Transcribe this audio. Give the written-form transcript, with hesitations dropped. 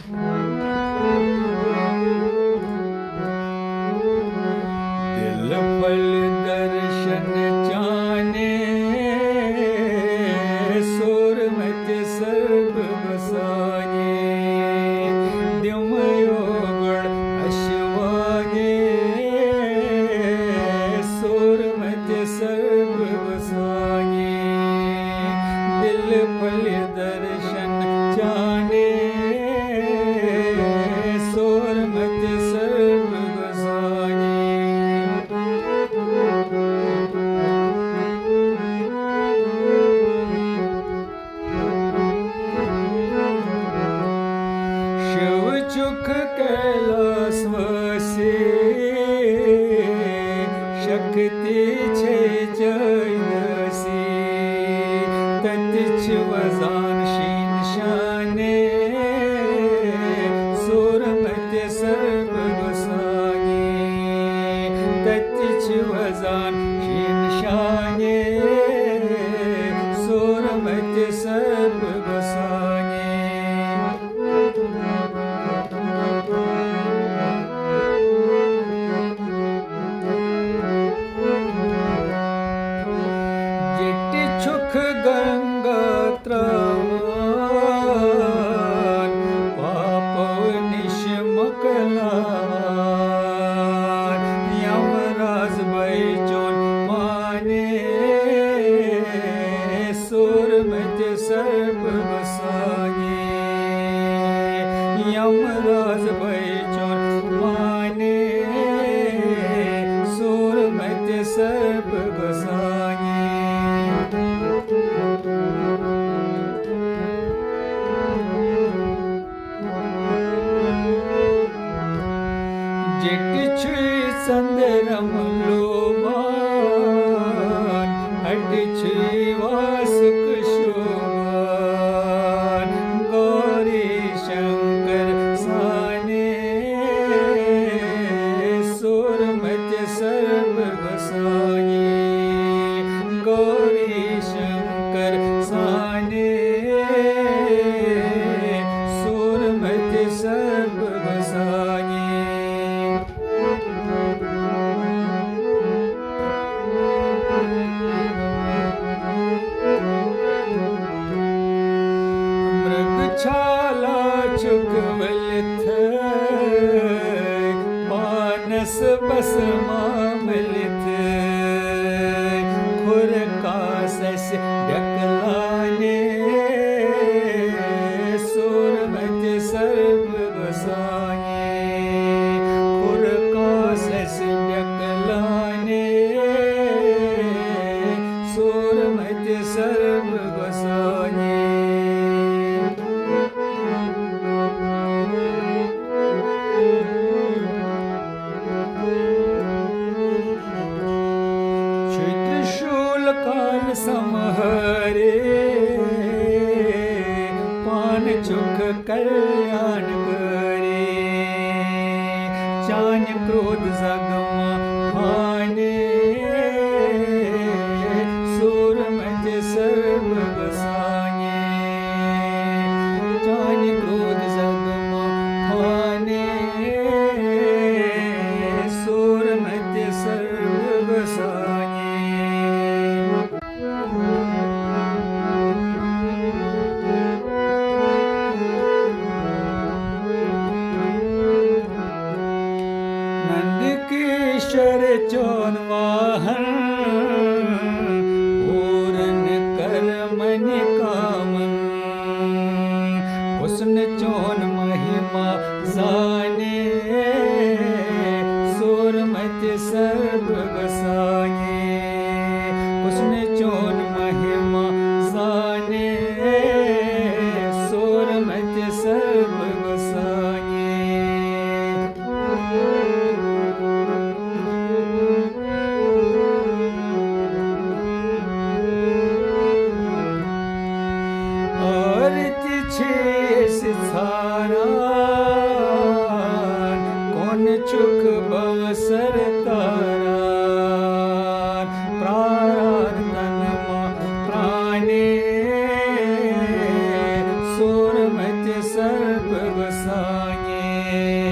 दिल फल दर्शन जाने, सुर मत सर्व बसाने, दिमयो गुण अश्वाने, सुर मत सर्व बसाने, दिल फल दर्शन जाने, सुर मत सर्व बसाने। शिव चुख कैलास वसे, शक्ति छे जयसी, ततिच वजान शीन शाने, सुर मत सर्व बसाने, ततिच वजान शीन शाने, सुर मत सर्व बसाने। जिट छुख गंगा त्रावान, पाप निश मकलान, यमराज बैचोन माने, सुर मत सर्व बसाने, यमराज बैचोन माने, सुर मत सर्व बसाने। जिट छुई संदरम लोमान, हट छुई वासुक शोभान, गौरी शंकर साने, सुर मत सर्व बसाने, गौरी शंकर साने, सुर मत सर्व बसाने। मृगछाला चुकवल थय, मानस बस मामलित, खुर कासस ढकलाने, सुर मत सर्व बसाने, खुर कासस ढकलाने, सुर मत सर्व बसाने। त्रिशूल काल समहरे, पान चुख कल्याण करे, चान क्रोध जगमा भाने, सुर मत सर्व बसाने, चान क्रोध जगमा भाने, सुर मत सर्व बसाने। नंद किशोर चौन वाहन, पूरन कर मन कामन, हुस्न चौन महिमा जाने, सुर मत सर्व बसाने, हुस्न चौन महिमा जाने, सुर मत सर्व बसाने। कौन चुक बसर तारान, प्राण तन प्राणे, सुर गुणमति सर्व गोसाइए।